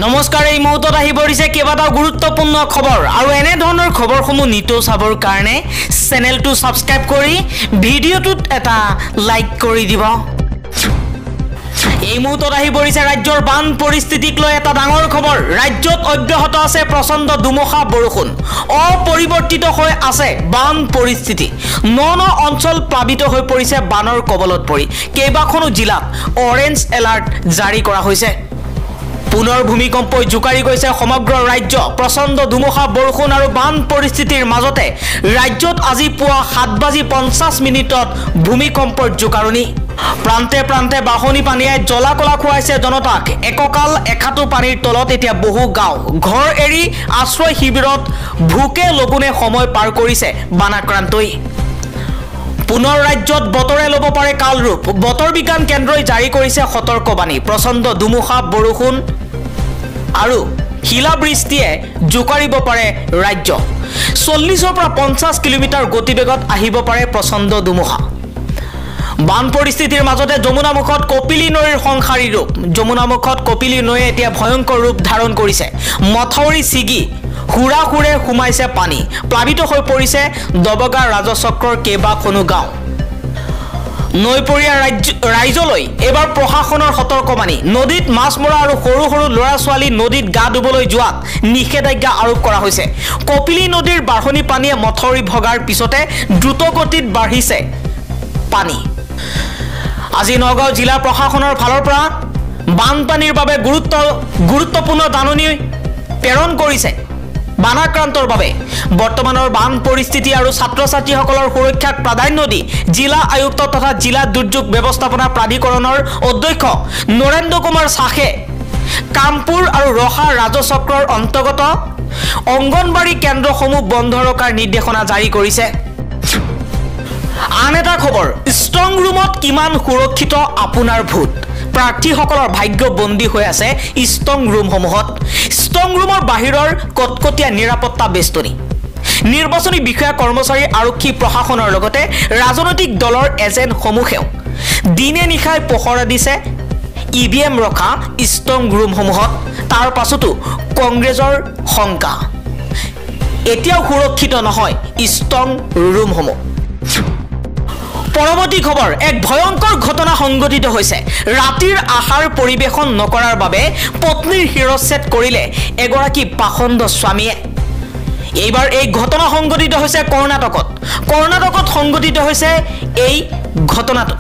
নমস্কাৰ এই মুহূৰ্তত আহি পৰিছে কেইবাটাও গুৰুত্বপূৰ্ণ খবৰ আৰু এনে ধৰণৰ খবৰসমূহ নিতৌ চাবৰ কাৰণে চেনেলটো সাবস্ক্ৰাইব কৰি ভিডিঅ'টোত এটা লাইক কৰি দিব। এই মুহূৰ্তত আহি পৰিছে ৰাজ্যৰ বান পৰিস্থিতিক লৈ এটা ডাঙৰ খবৰ। ৰাজ্যত অব্যাহত আছে প্ৰচণ্ড দুমখা বৰষুণ, অপৰিৱৰ্তিত হৈ আছে বান পৰিস্থিতি। ন অঞ্চল প্লাবিত হৈ পৰিছে বানৰ কবলত পৰি। কেইবাখনো জিলাত অৰেঞ্জ এলাৰ্ট জাৰি কৰা হৈছে। পুনৰ ভূমিকম্পই জোকাৰি গৈছে সমগ্ৰ ৰাজ্য। প্ৰচণ্ড দুমখা বৰষুণ আৰু বান পৰিস্থিতিৰ মাজতে ৰাজ্যত আজি পুৱা 7:50 ভূমিকম্পৰ জোকাৰণি। প্ৰান্তে প্ৰান্তে বাহনী পানীয়ে জলাকলা খুৱাইছে জনতাক। এককাল এখাটু পানীৰ তলত এতিয়া বহু গাঁও ঘৰ এৰি আশ্ৰয় শিবিৰত ভোকে লগুনে সময় পাৰ কৰিছে বানাক্ৰান্তই। পুনৰ ৰাজ্যত বতৰে ল'ব পাৰে কাল ৰূপ। বতৰ বিজ্ঞান কেন্দ্ৰই জাৰি কৰিছে সতৰ্কবাণী। প্ৰচণ্ড দুমখা বৰষুণ আৰু শিলাবৃষ্টিয়ে জোকাৰিব পাৰে ৰাজ্য। 40 পৰা 50 কিলোমিটাৰ গতিবেগত আহিব পাৰে প্ৰচণ্ড দুমখা। বান পৰিস্থিতিৰ মাজতে যমুনামুখত কপিলী নৈৰ সংসাৰী ৰূপ। যমুনামুখত কপিলী নৈয়ে এতিয়া ভয়ংকৰ ৰূপ ধাৰণ কৰিছে। মথাউৰি ছিগি সুৰে সোমাইছে পানী। প্লাবিত হৈ পৰিছে দবগা ৰাজচক্ৰৰ কেইবাখনো গাঁও। নৈপৰীয়া ৰাইজলৈ এবাৰ প্ৰশাসনৰ সতৰ্কবাণী। নদীত মাছ মৰা আৰু সৰু সৰু ল'ৰা ছোৱালী নদীত গা ধুবলৈ যোৱাত নিষেধাজ্ঞা আৰোপ কৰা হৈছে। কপিলী নদীৰ বাঢ়নী পানীয়ে মথাউৰি ভগাৰ পিছতে দ্ৰুতগতিত বাঢ়িছে পানী। আজি নগাঁও জিলা প্ৰশাসনৰ ফালৰ পৰা বানপানীৰ বাবে গুৰুত্বপূৰ্ণ জাননী প্ৰেৰণ কৰিছে বানাক্ৰান্তৰ বাবে। বৰ্তমানৰ বান পৰিস্থিতি আৰু ছাত্ৰ ছাত্ৰীসকলৰ সুৰক্ষাক প্ৰাধান্য দি জিলা আয়ুক্ত তথা জিলা দুৰ্যোগ ব্যৱস্থাপনা প্ৰাধিকৰণৰ অধ্যক্ষ নৰেন্দ্ৰ কুমাৰ শাহে কামপুৰ আৰু ৰহা ৰাজচক্ৰৰ অন্তৰ্গত অংগনবাড়ী কেন্দ্ৰসমূহ বন্ধ ৰখাৰ নিৰ্দেশনা জাৰি কৰিছে। আন এটা খবৰ, ষ্ট্ৰং ৰুমত কিমান সুৰক্ষিত আপোনাৰ ভোট। প্ৰাৰ্থীসকলৰ ভাগ্য বন্দী হৈ আছে ষ্ট্ৰং ৰুমসমূহত। ষ্ট্ৰং ৰুমৰ বাহিৰৰ কটকটীয়া নিৰাপত্তা বেষ্টনী। নিৰ্বাচনী বিষয়া কৰ্মচাৰী আৰক্ষী প্ৰশাসনৰ লগতে ৰাজনৈতিক দলৰ এজেণ্টসমূহেও দিনে নিশাই পহৰা দিছে EVM ৰখা ষ্ট্ৰং ৰুমসমূহত। তাৰ পাছতো কংগ্ৰেছৰ শংকা, এতিয়াও সুৰক্ষিত নহয় ষ্ট্ৰং ৰুমসমূহ। পৰৱৰ্তী খবৰ, এক ভয়ংকৰ ঘটনা সংঘটিত হৈছে। ৰাতিৰ আহাৰ পৰিৱেশন নকৰাৰ বাবে পত্নীৰ শিৰচ্ছেদ কৰিলে এগৰাকী পাখণ্ড স্বামীয়ে। এইবাৰ এই ঘটনা সংঘটিত হৈছে কৰ্ণাটকত সংঘটিত হৈছে এই ঘটনাটো।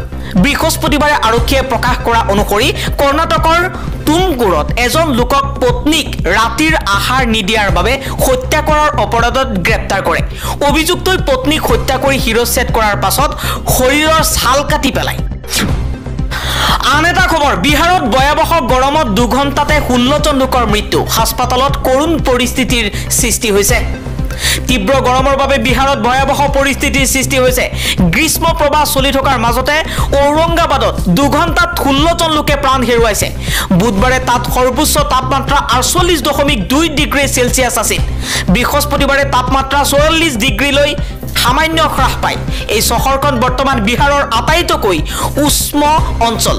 বৃহস্পতিবাৰে আৰক্ষীয়ে প্ৰকাশ কৰা অনুসৰি কৰ্ণাটকৰ তুমকুৰত এজন লোকক পত্নীক ৰাতিৰ আহাৰ নিদিয়াৰ বাবে হত্যা কৰাৰ অপৰাধত গ্ৰেপ্তাৰ কৰে। অভিযুক্তই পত্নীক হত্যা কৰি শিৰচ্ছেদ কৰাৰ পাছত শৰীৰৰ ছাল কাটি পেলায়। আন এটা খবৰ, বিহাৰত ভয়াৱহ গৰমত 2 ঘণ্টাতে 16জন লোকৰ মৃত্যু। হাস্পাতালত কৰুণ পৰিস্থিতিৰ সৃষ্টি হৈছে। তীব্ৰ গৰমৰ বাবে বিহাৰত ভয়াৱহ পৰিস্থিতিৰ সৃষ্টি হৈছে। গ্ৰীষ্ম প্ৰবাহ চলি থকাৰ মাজতে ঔৰংগাবাদত 2 ঘণ্টাত 16জন লোকে প্ৰাণ হেৰুৱাইছে। বুধবাৰে তাত সৰ্বোচ্চ তাপমাত্ৰা 48.2 ডিগ্ৰী চেলছিয়াছ আছিল। বৃহস্পতিবাৰে তাপমাত্ৰা 44 ডিগ্ৰীলৈ সামান্য হ্ৰাস পায়। এই চহৰখন বৰ্তমান বিহাৰৰ আটাইতকৈ উষ্ণ অঞ্চল।